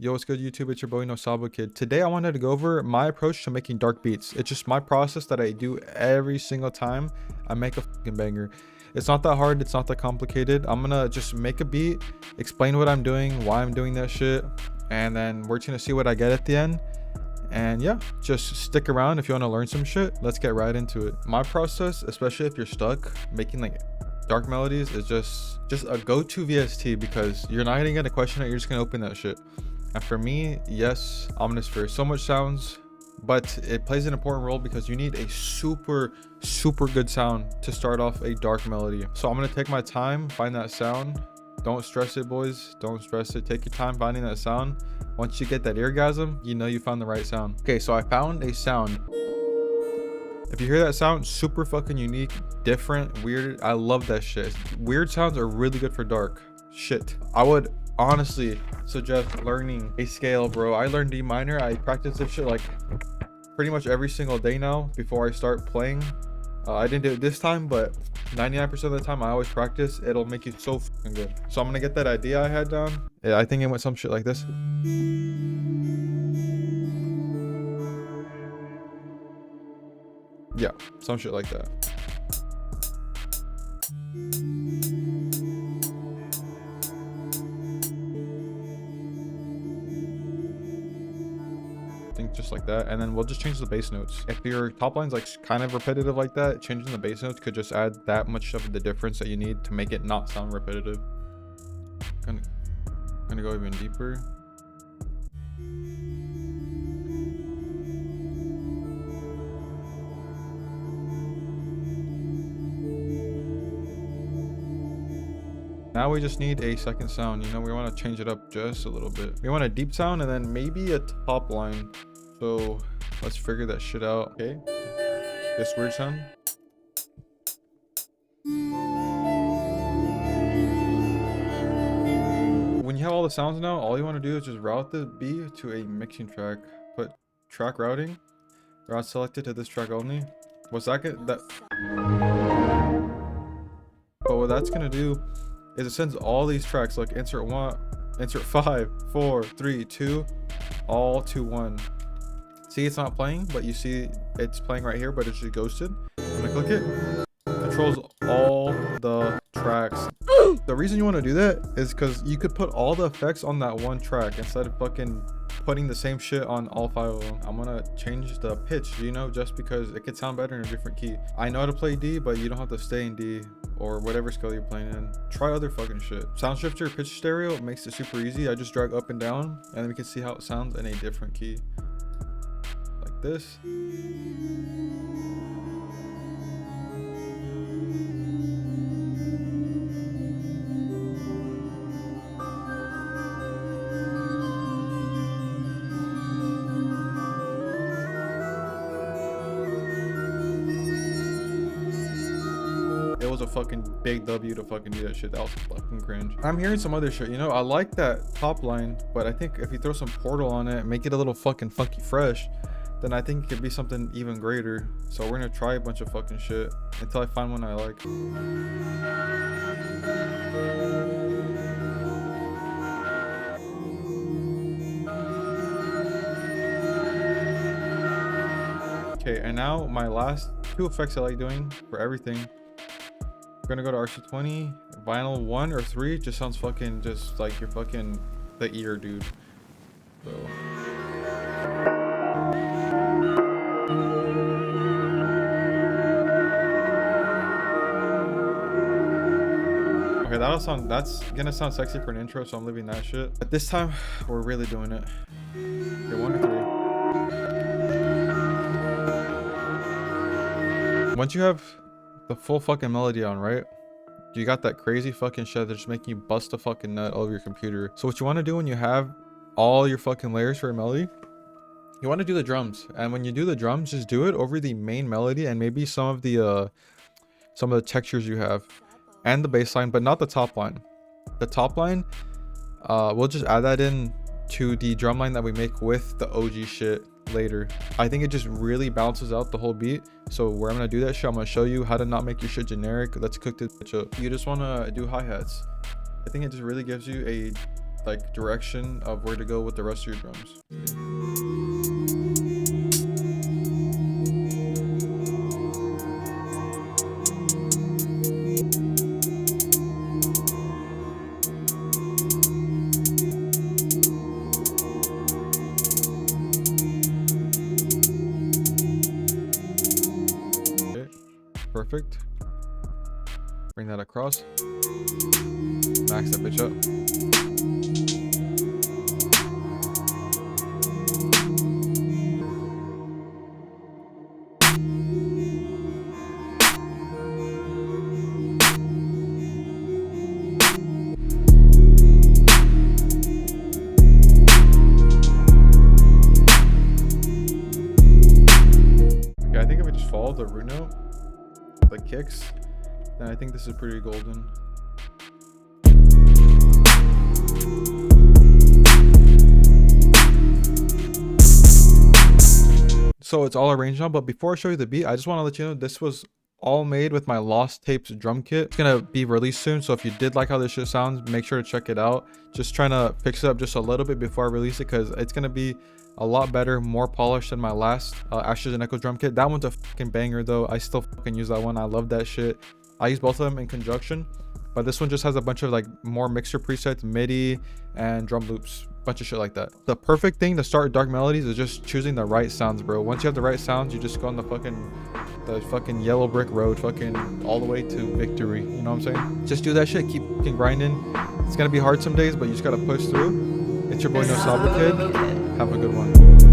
Yo, what's good YouTube? It's your boy No Sabo Kid. Today I wanted to go over my approach to making dark beats. It's just my process that I do every single time I make a fucking banger. It's not that hard, it's not that complicated. I'm gonna just make a beat, explain what I'm doing, why I'm doing that shit, and then we're gonna see what I get at the end. And yeah, just stick around if you want to learn some shit. Let's get right into it. My process, especially if you're stuck making like dark melodies, is just a go-to VST because you're not gonna get a question it, you're just gonna open that shit. And for me, yes, Omnisphere, so much sounds, but it plays an important role because you need a super good sound to start off a dark melody. So I'm gonna take my time, find that sound. Don't stress it, boys. Don't stress it. Take your time finding that sound. Once you get that eargasm, you know you found the right sound. Okay, so I found a sound. If you hear that sound, super fucking unique, different, weird. I love that shit. Weird sounds are really good for dark shit. I would honestly suggest learning a scale, bro. I learned D minor. I practice this shit like pretty much every single day now before I start playing. I didn't do it this time, but 99% of the time I always practice. It'll make you so fucking good. So I'm gonna get that idea I had down. Yeah, I think it went some shit like this. Yeah, some shit like that. Just like that, and then we'll just change the bass notes. If your top line's like kind of repetitive like that, changing the bass notes could just add that much of the difference that you need to make it not sound repetitive. Gonna go even deeper. Now we just need a second sound. You know, we want to change it up just a little bit. We want a deep sound and then maybe a top line. So let's figure that shit out. Okay, this weird sound. When you have all the sounds now, all you want to do is just route the B to a mixing track. Put track routing, route selected to this track only. What's that get that? But what that's gonna do is it sends all these tracks like insert 1, insert 5, 4, 3, 2, all to 1. See, it's not playing, but you see it's playing right here, but it's just ghosted. I'm gonna click it. Controls all the tracks. The reason you want to do that is because you could put all the effects on that one track instead of fucking putting the same shit on all 5 of them. I'm gonna change the pitch, you know, just because it could sound better in a different key. I know how to play D, but you don't have to stay in D or whatever scale you're playing in. Try other fucking shit. Sound shifter, pitch stereo makes it super easy. I just drag up and down, and then we can see how it sounds in a different key. Like this. It was a fucking big W to fucking do that shit. That was fucking cringe. I'm hearing some other shit, you know. I like that top line, but I think if you throw some Portal on it, make it a little fucking funky fresh, then I think it could be something even greater. So we're gonna try a bunch of fucking shit until I find one I like. Okay, and now my last 2 effects I like doing for everything. We're gonna go to RC20, vinyl 1 or 3, just sounds fucking just like you're fucking the ear, dude. So. Okay, that's gonna sound sexy for an intro, so I'm leaving that shit. But this time, we're really doing it. Okay, 1 or 3. Once you have the full fucking melody on, right? You got that crazy fucking shit that's just making you bust a fucking nut over your computer. So what you want to do when you have all your fucking layers for a melody, you want to do the drums. And when you do the drums, just do it over the main melody and maybe some of the textures you have and the bass line, but not the top line. The top line, we'll just add that in to the drum line that we make with the OG shit later. I think it just really balances out the whole beat. So where I'm gonna do that shit, I'm gonna show you how to not make your shit generic. Let's cook this bitch up. You just wanna do hi-hats. I think it just really gives you like direction of where to go with the rest of your drums. Okay, perfect. Bring that across. Max that bitch up. Okay, I think if we just follow the root note, the kicks, then I think this is pretty golden. So it's all arranged now, but before I show you the beat, I just want to let you know this was all made with my Lost Tapes drum kit. It's gonna be released soon, so if you did like how this shit sounds, make sure to check it out. Just trying to fix it up just a little bit before I release it, because it's gonna be a lot better, more polished than my last Ashes and Echo drum kit. That one's a fucking banger though. I still fucking use that one. I love that shit. I use both of them in conjunction, but this one just has a bunch of like more mixer presets, MIDI and drum loops, bunch of shit like that. The perfect thing to start dark melodies is just choosing the right sounds, bro. Once you have the right sounds, you just go on the fucking yellow brick road, fucking all the way to victory. You know what I'm saying? Just do that shit, keep fucking grinding. It's gonna be hard some days, but you just gotta push through. It's your boy No Saba Kid. Have a good one.